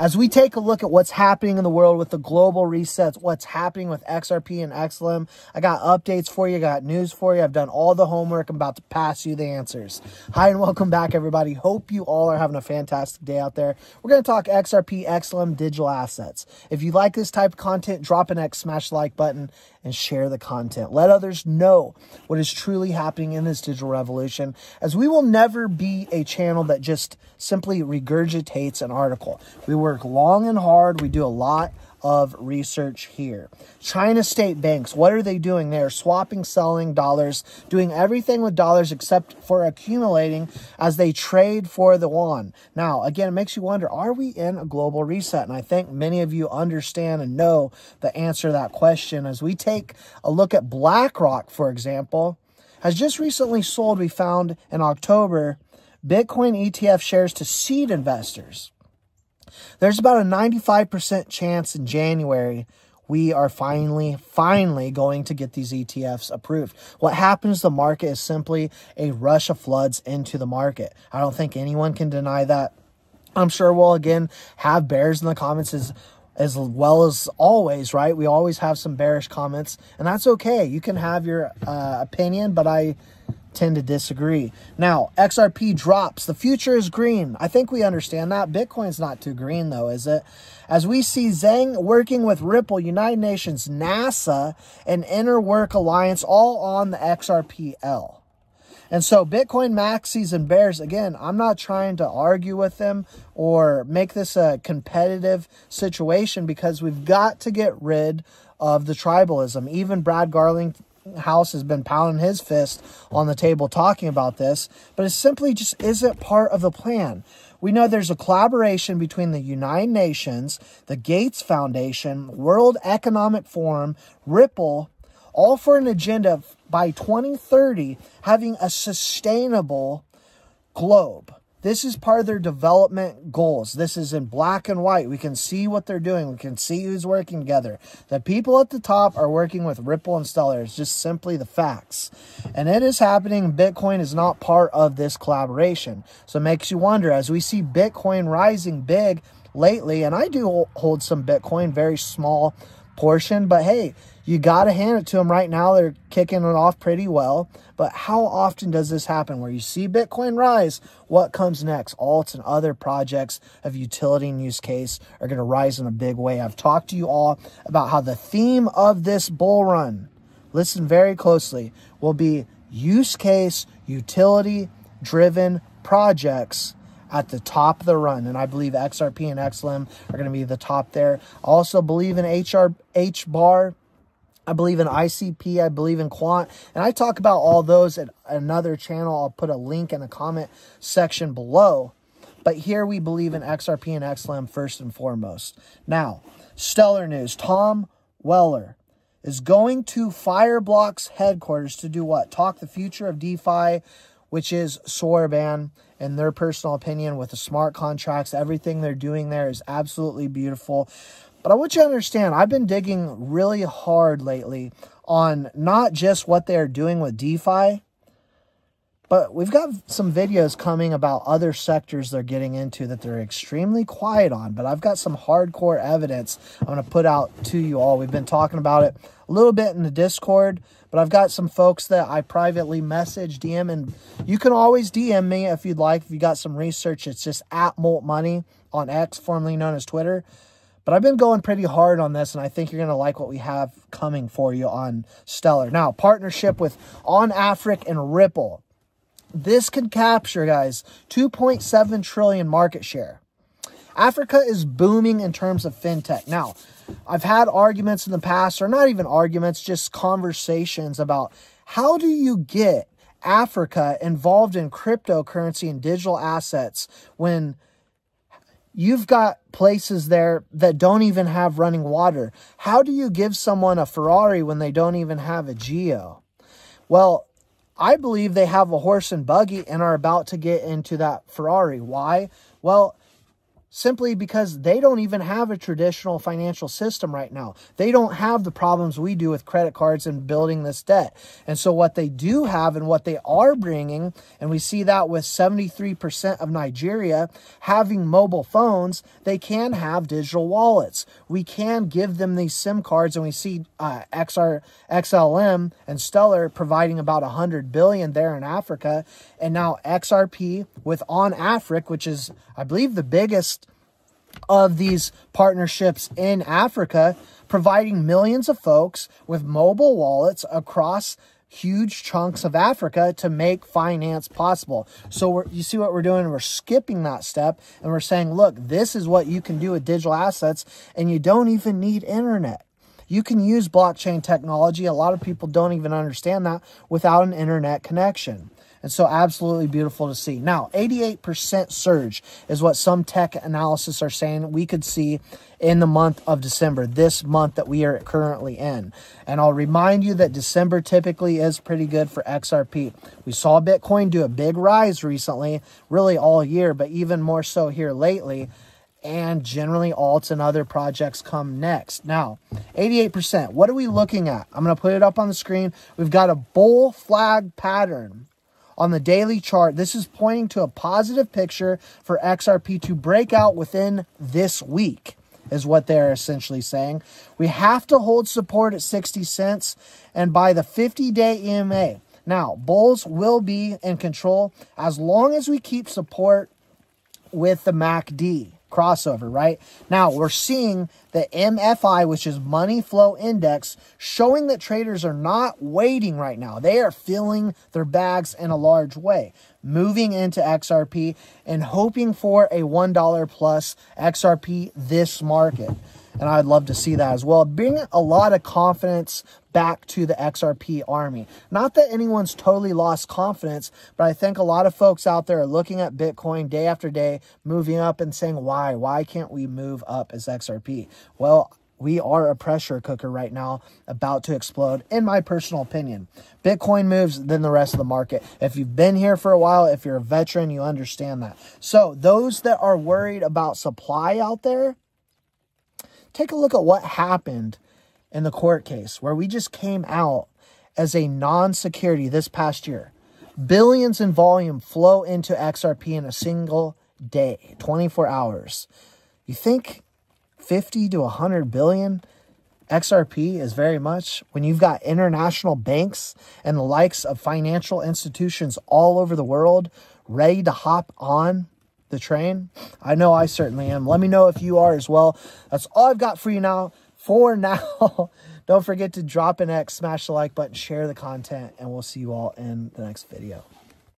As we take a look at what's happening in the world with the global resets, what's happening with XRP and XLM, I got updates for you, got news for you. I've done all the homework. I'm about to pass you the answers. Hi, and welcome back, everybody. Hope you all are having a fantastic day out there. We're going to talk XRP, XLM, digital assets. If you like this type of content, drop an X, smash the like button, and share the content. Let others know what is truly happening in this digital revolution, as we will never be a channel that just simply regurgitates an article. We work long and hard. We do a lot of research here. China state banks, what are they doing? They're swapping, selling dollars, doing everything with dollars except for accumulating as they trade for the yuan. Now, again, it makes you wonder, are we in a global reset? And I think many of you understand and know the answer to that question. As we take a look at BlackRock, for example, has just recently sold, we found in October, Bitcoin ETF shares to seed investors. There's about a 95% chance in January we are finally going to get these ETFs approved. What happens to the market is simply a rush of floods into the market. I don't think anyone can deny that. I'm sure we'll again have bears in the comments as well as always, right? We always have some bearish comments, and that's okay. You can have your opinion, but I tend to disagree. Now, XRP drops. The future is green. I think we understand that. Bitcoin's not too green, though, is it? As we see Zhang working with Ripple, United Nations, NASA, and Inner Work Alliance, all on the XRPL. And so Bitcoin maxis and bears, again, I'm not trying to argue with them or make this a competitive situation, because we've got to get rid of the tribalism. Even Brad Garlinghouse has been pounding his fist on the table talking about this, but it simply just isn't part of the plan. We know there's a collaboration between the United Nations, the Gates Foundation, World Economic Forum, Ripple, all for an agenda by 2030 having a sustainable globe. This is part of their development goals. This is in black and white. We can see what they're doing. We can see who's working together. The people at the top are working with Ripple and Stellar. It's just simply the facts. And it is happening. Bitcoin is not part of this collaboration. So it makes you wonder, as we see Bitcoin rising big lately, and I do hold some Bitcoin, very small portion, but hey, you got to hand it to them right now. They're kicking it off pretty well. But how often does this happen where you see Bitcoin rise? What comes next? Alts and other projects of utility and use case are going to rise in a big way. I've talked to you all about how the theme of this bull run, listen very closely, will be use case, utility driven projects at the top of the run. And I believe XRP and XLM are going to be the top there. I also believe in HBAR. I believe in ICP, I believe in Quant, and I talk about all those at another channel. I'll put a link in the comment section below. But here we believe in XRP and XLM first and foremost. Now, stellar news. Tom Weller is going to Fireblock's headquarters to do what? Talk the future of DeFi, which is Sorban, in their personal opinion, with the smart contracts. Everything they're doing there is absolutely beautiful. But I want you to understand, I've been digging really hard lately on not just what they're doing with DeFi, but we've got some videos coming about other sectors they're getting into that they're extremely quiet on. But I've got some hardcore evidence I'm going to put out to you all. We've been talking about it a little bit in the Discord, but I've got some folks that I privately message, DM, and you can always DM me if you'd like. If you got some research, it's just at moltmoney on X, formerly known as Twitter. But I've been going pretty hard on this, and I think you're going to like what we have coming for you on Stellar. Now, partnership with On Afric and Ripple. This can capture, guys, 2.7 trillion market share. Africa is booming in terms of fintech. Now, I've had arguments in the past, or not even arguments, just conversations about how do you get Africa involved in cryptocurrency and digital assets when you've got places there that don't even have running water. How do you give someone a Ferrari when they don't even have a Geo? Well, I believe they have a horse and buggy and are about to get into that Ferrari. Why? Well, simply because they don't even have a traditional financial system right now. They don't have the problems we do with credit cards and building this debt. And so what they do have and what they are bringing, and we see that with 73% of Nigeria having mobile phones, they can have digital wallets. We can give them these SIM cards, and we see XLM and Stellar providing about 100 billion there in Africa. And now XRP with On Afric, which is, I believe, the biggest of these partnerships in Africa, providing millions of folks with mobile wallets across huge chunks of Africa to make finance possible. So you see what we're doing? We're skipping that step and we're saying, look, this is what you can do with digital assets, and you don't even need internet. You can use blockchain technology. A lot of people don't even understand that without an internet connection. And so absolutely beautiful to see. Now, 88% surge is what some tech analysis are saying we could see in the month of December, this month that we are currently in. And I'll remind you that December typically is pretty good for XRP. We saw Bitcoin do a big rise recently, really all year, but even more so here lately. And generally alts and other projects come next. Now, 88%, what are we looking at? I'm going to put it up on the screen. We've got a bull flag pattern on the daily chart. This is pointing to a positive picture for XRP to break out within this week, is what they're essentially saying. We have to hold support at 60 cents and by the 50-day EMA. Now, bulls will be in control as long as we keep support with the MACD crossover, right? Now, we're seeing the MFI, which is money flow index, showing that traders are not waiting right now. They are filling their bags in a large way, moving into XRP and hoping for a $1 plus XRP this market. And I'd love to see that as well. Bring a lot of confidence back to the XRP army. Not that anyone's totally lost confidence, but I think a lot of folks out there are looking at Bitcoin day after day, moving up and saying, why? Why can't we move up as XRP? Well, we are a pressure cooker right now, about to explode, in my personal opinion. Bitcoin moves, then the rest of the market. If you've been here for a while, if you're a veteran, you understand that. So those that are worried about supply out there, take a look at what happened in the court case where we just came out as a non-security this past year. Billions in volume flow into XRP in a single day, 24 hours. You think 50 to 100 billion XRP is very much when you've got international banks and the likes of financial institutions all over the world ready to hop on the train? I know I certainly am. Let me know if you are as well. That's all I've got for you now. For now, don't forget to drop an X, smash the like button, share the content, and we'll see you all in the next video.